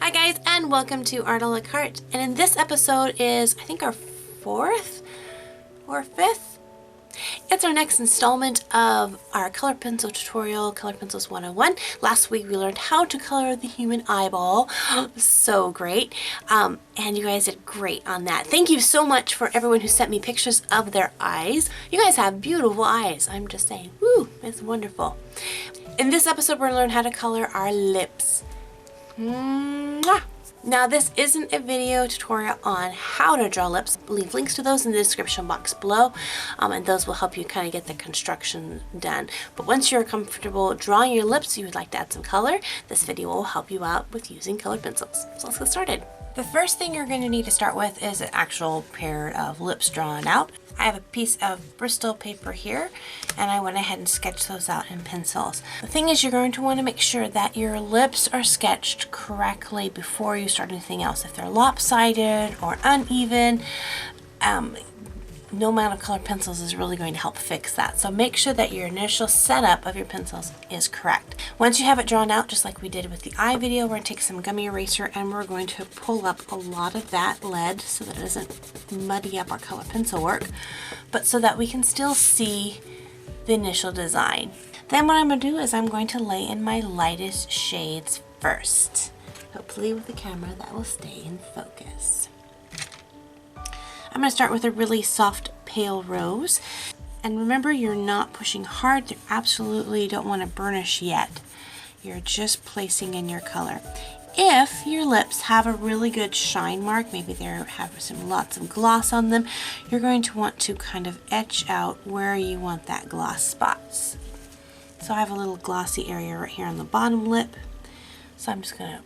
Hi guys, and welcome to Art a la Carte. And in this episode is, I think, our fourth or fifth. It's our next installment of our color pencil tutorial, Color Pencils 101. Last week we learned how to color the human eyeball. So great. And you guys did great on that. Thank you so much for everyone who sent me pictures of their eyes. You guys have beautiful eyes. I'm just saying, woo, it's wonderful. In this episode we're going to learn how to color our lips. Now this isn't a video tutorial on how to draw lips. I'll leave links to those in the description box below, and those will help you kind of get the construction done. But once you're comfortable drawing your lips, you would like to add some color, this video will help you out with using colored pencils. So let's get started. The first thing you're going to need to start with is an actual pair of lips drawn out. I have a piece of Bristol paper here, and I went ahead and sketched those out in pencils. The thing is, you're going to want to make sure that your lips are sketched correctly before you start anything else. If they're lopsided or uneven, no amount of colored pencils is really going to help fix that. So make sure that your initial setup of your pencils is correct. Once you have it drawn out, just like we did with the eye video, we're going to take some gummy eraser and we're going to pull up a lot of that lead so that it doesn't muddy up our color pencil work, but so that we can still see the initial design. Then what I'm going to do is I'm going to lay in my lightest shades first. Hopefully with the camera that will stay in focus. I'm going to start with a really soft pale rose. And remember, you're not pushing hard. You absolutely don't want to burnish yet. You're just placing in your color. If your lips have a really good shine mark, maybe they have lots of gloss on them, you're going to want to kind of etch out where you want that gloss spots. So I have a little glossy area right here on the bottom lip. So I'm just going to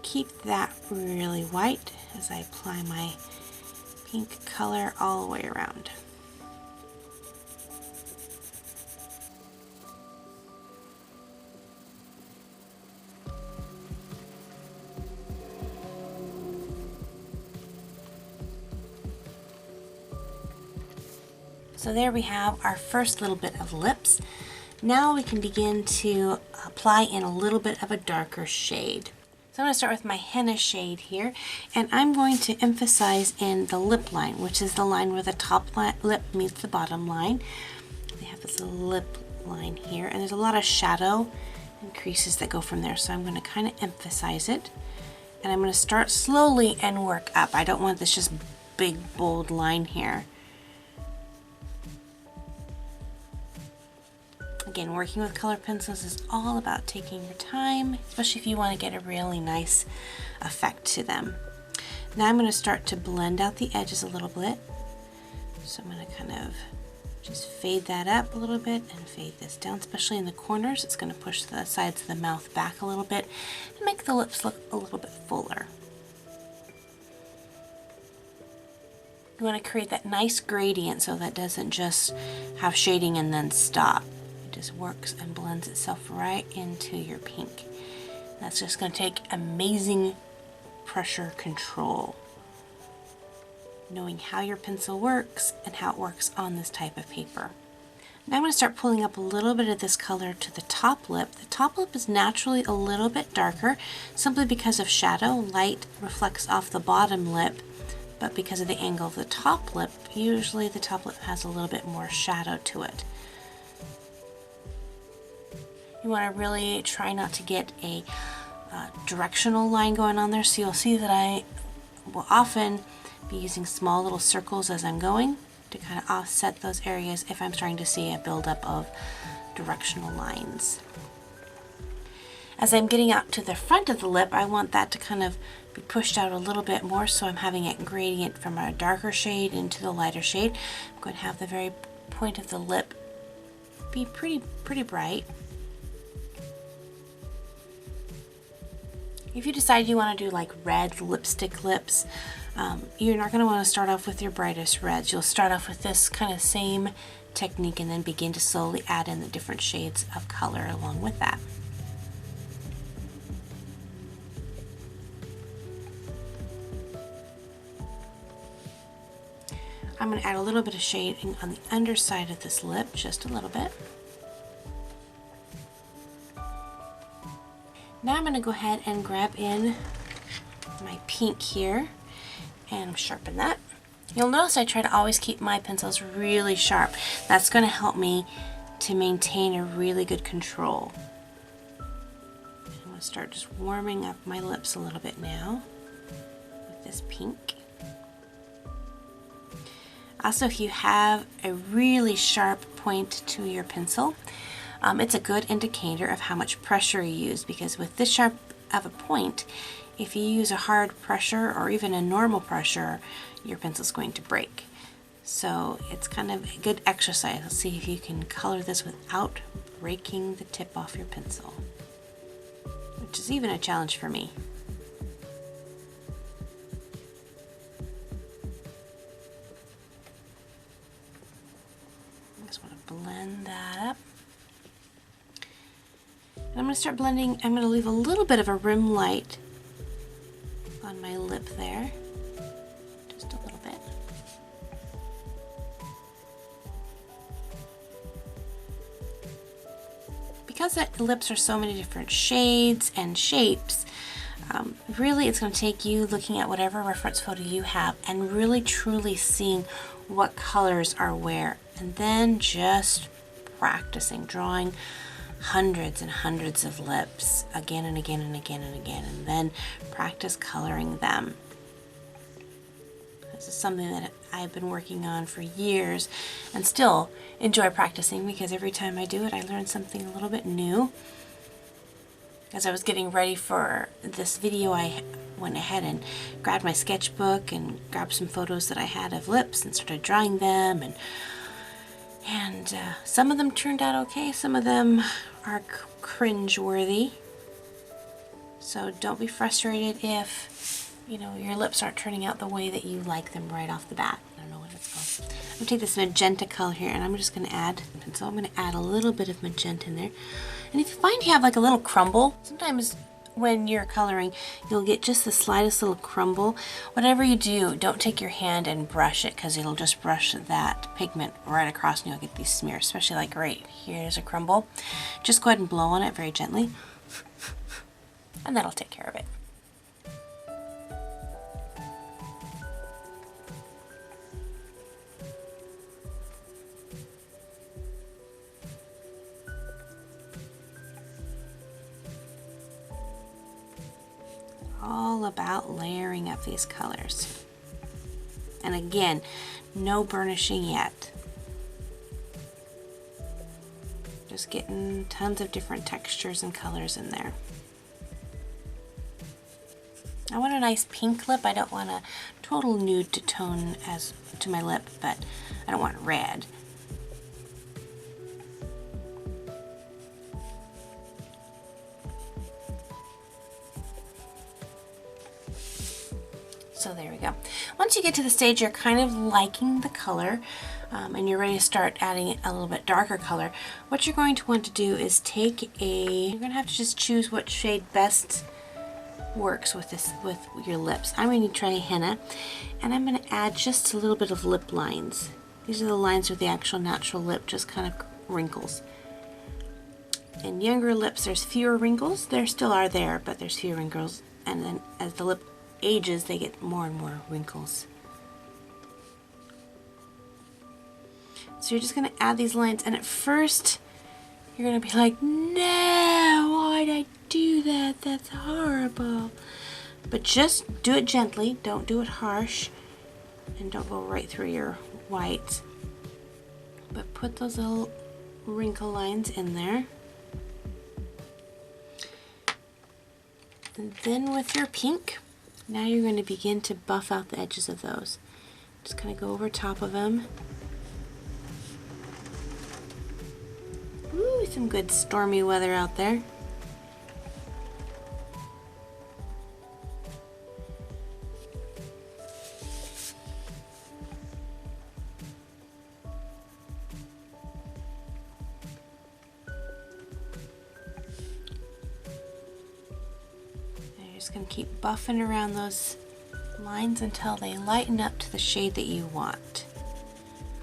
keep that really white as I apply my pink color all the way around. So there we have our first little bit of lips. Now we can begin to apply in a little bit of a darker shade. So I'm going to start with my henna shade here, and I'm going to emphasize in the lip line, which is the line where the top lip meets the bottom line. They have this little lip line here, and there's a lot of shadow and creases that go from there, so I'm going to kind of emphasize it. And I'm going to start slowly and work up. I don't want this just big, bold line here. Again, working with color pencils is all about taking your time, especially if you want to get a really nice effect to them. Now I'm going to start to blend out the edges a little bit. So I'm going to kind of just fade that up a little bit and fade this down, especially in the corners. It's going to push the sides of the mouth back a little bit and make the lips look a little bit fuller. You want to create that nice gradient so that doesn't just have shading and then stop. Just works and blends itself right into your pink. That's just going to take amazing pressure control, knowing how your pencil works and how it works on this type of paper. Now I'm going to start pulling up a little bit of this color to the top lip. The top lip is naturally a little bit darker simply because of shadow. Light reflects off the bottom lip, but because of the angle of the top lip, usually the top lip has a little bit more shadow to it. You want to really try not to get a directional line going on there, so you'll see that I will often be using small little circles as I'm going to kind of offset those areas if I'm starting to see a buildup of directional lines. As I'm getting out to the front of the lip, I want that to kind of be pushed out a little bit more, so I'm having a gradient from a darker shade into the lighter shade. I'm going to have the very point of the lip be pretty bright. If you decide you want to do like red lipstick lips, you're not going to want to start off with your brightest reds. You'll start off with this kind of same technique and then begin to slowly add in the different shades of color along with that. I'm going to add a little bit of shading on the underside of this lip, just a little bit. Now I'm going to go ahead and grab in my pink here and sharpen that. You'll notice I try to always keep my pencils really sharp. That's going to help me to maintain a really good control. I'm going to start just warming up my lips a little bit now with this pink. Also, if you have a really sharp point to your pencil, it's a good indicator of how much pressure you use, because with this sharp of a point, if you use a hard pressure or even a normal pressure, your pencil's going to break. So it's kind of a good exercise. Let's see if you can color this without breaking the tip off your pencil, which is even a challenge for me. I just want to blend that up. And I'm going to start blending. I'm going to leave a little bit of a rim light on my lip there. Just a little bit. Because the lips are so many different shades and shapes, really it's going to take you looking at whatever reference photo you have and really truly seeing what colors are where, and then just practicing drawing hundreds and hundreds of lips again and again and again and again, and then practice coloring them. This is something that I've been working on for years and still enjoy practicing, because every time I do it I learn something a little bit new. As I was getting ready for this video, I went ahead and grabbed my sketchbook and grabbed some photos that I had of lips and started drawing them, and some of them turned out okay, some of them are cringe-worthy. So don't be frustrated if, you know, your lips aren't turning out the way that you like them right off the bat. I don't know what it's called. I'm going to take this magenta color here, and I'm just going to add, so I'm going to add a little bit of magenta in there. And if you find you have like a little crumble, sometimes when you're coloring, you'll get just the slightest little crumble. Whatever you do, don't take your hand and brush it, because it'll just brush that pigment right across and you'll get these smears, especially like right here's a crumble. Just go ahead and blow on it very gently, and that'll take care of it. All about layering up these colors. And again, no burnishing yet. Just getting tons of different textures and colors in there. I want a nice pink lip. I don't want a total nude to tone as to my lip, but I don't want red. So there we go. Once you get to the stage you're kind of liking the color, and you're ready to start adding a little bit darker color, what you're going to want to do is you're going to have to just choose what shade best works with your lips. I'm going to try henna, and I'm going to add just a little bit of lip lines. These are the lines where the actual natural lip just kind of wrinkles. In younger lips there's fewer wrinkles. There still are there, but there's fewer wrinkles, and then as the lip ages they get more and more wrinkles. So you're just going to add these lines, and at first you're going to be like, no, why'd I do that? That's horrible. But just do it gently, don't do it harsh, and don't go right through your whites. But put those little wrinkle lines in there. And then with your pink, now you're going to begin to buff out the edges of those. Just kind of go over top of them. Ooh, some good stormy weather out there. Just going to keep buffing around those lines until they lighten up to the shade that you want.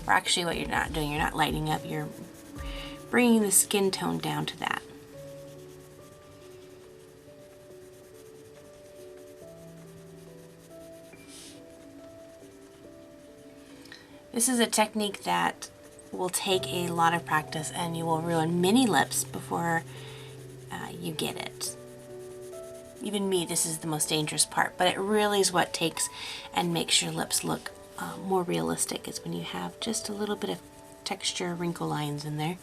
Or actually what you're not doing, you're not lightening up, you're bringing the skin tone down to that. This is a technique that will take a lot of practice, and you will ruin many lips before you get it. Even me, this is the most dangerous part, but it really is what takes and makes your lips look more realistic, is when you have just a little bit of texture wrinkle lines in there.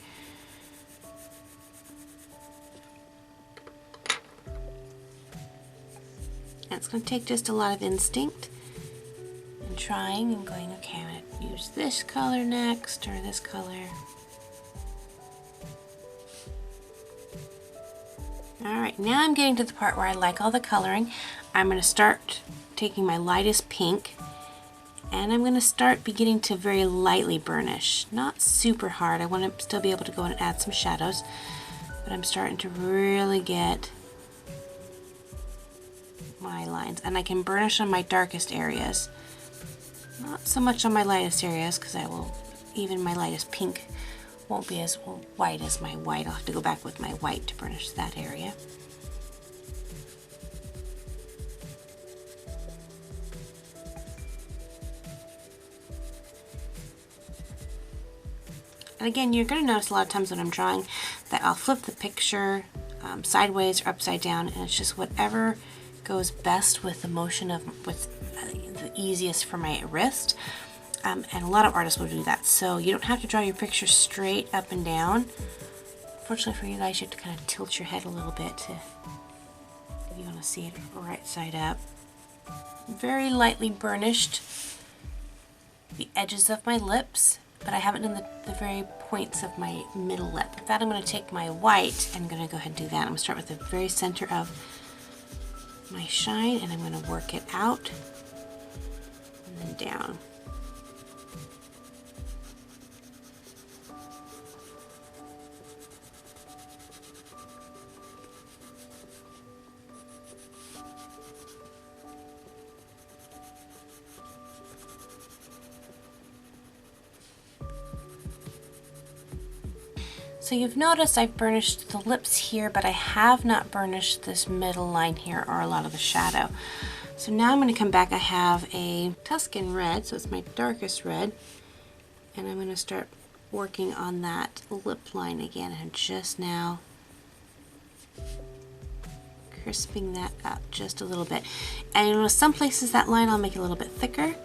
And it's going to take just a lot of instinct and trying and going, okay, I'm going to use this color next, or this color. Alright, now I'm getting to the part where I like all the coloring. I'm going to start taking my lightest pink, and I'm going to start beginning to very lightly burnish. Not super hard. I want to still be able to go and add some shadows, but I'm starting to really get my lines. And I can burnish on my darkest areas. Not so much on my lightest areas, because even my lightest pink won't be as white as my white. I'll have to go back with my white to burnish that area. And again, you're going to notice a lot of times when I'm drawing that I'll flip the picture sideways or upside down, and it's just whatever goes best with the motion of what's the easiest for my wrist. And a lot of artists will do that. So you don't have to draw your picture straight up and down. Fortunately for you guys, you have to kind of tilt your head a little bit if you want to see it right side up. Very lightly burnished the edges of my lips, but I haven't done the very points of my middle lip. With that, I'm going to take my white and I'm going to go ahead and do that. I'm going to start with the very center of my shine, and I'm going to work it out and then down. So you've noticed I've burnished the lips here, but I have not burnished this middle line here or a lot of the shadow. So now I'm going to come back. I have a Tuscan red, so it's my darkest red, and I'm going to start working on that lip line again, and just now crisping that up just a little bit. And you know, some places that line I'll make it a little bit thicker.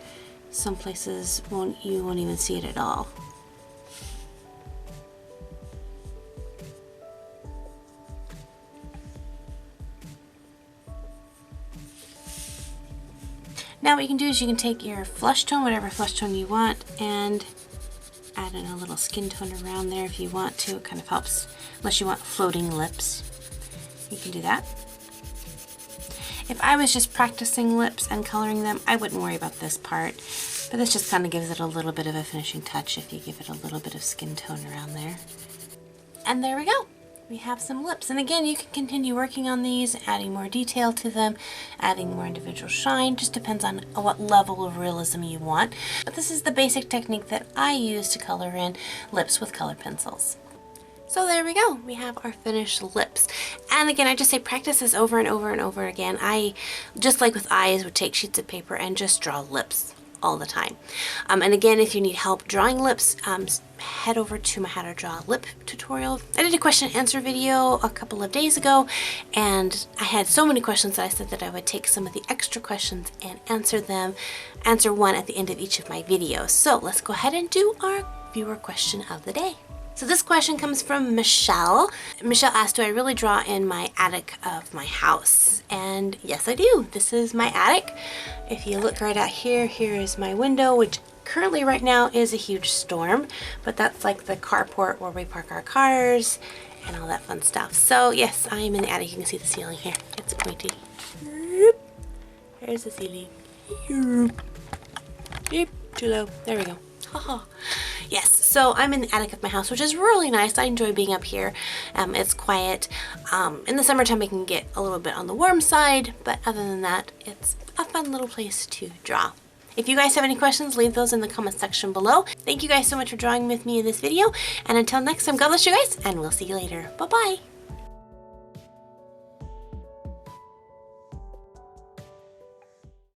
Some places you won't even see it at all. Now what you can do is you can take your flush tone, whatever flush tone you want, and add in a little skin tone around there if you want to. It kind of helps, unless you want floating lips. You can do that. If I was just practicing lips and coloring them, I wouldn't worry about this part. But this just kind of gives it a little bit of a finishing touch if you give it a little bit of skin tone around there. And there we go. We have some lips. And again, you can continue working on these, adding more detail to them, adding more individual shine. Just depends on what level of realism you want. But this is the basic technique that I use to color in lips with colored pencils. So there we go. We have our finished lips. And again, I just say practice this over and over and over again. I, just like with eyes, would take sheets of paper and just draw lips all the time. And again, if you need help drawing lips, head over to my How to Draw Lip tutorial. I did a question and answer video a couple of days ago, and I had so many questions that I said that I would take some of the extra questions and answer one at the end of each of my videos. So let's go ahead and do our viewer question of the day. So this question comes from Michelle. Michelle asked, do I really draw in my attic of my house? And yes, I do. This is my attic. If you look right out here, here is my window, which currently right now is a huge storm, but that's like the carport where we park our cars and all that fun stuff. So yes, I am in the attic. You can see the ceiling here. It's pointy. There's the ceiling. Too low. There we go. Yes, so I'm in the attic of my house, which is really nice. I enjoy being up here. It's quiet. In the summertime, it can get a little bit on the warm side, but other than that, it's a fun little place to draw. If you guys have any questions, leave those in the comment section below. Thank you guys so much for drawing with me in this video, and until next time, God bless you guys, and we'll see you later. Bye-bye.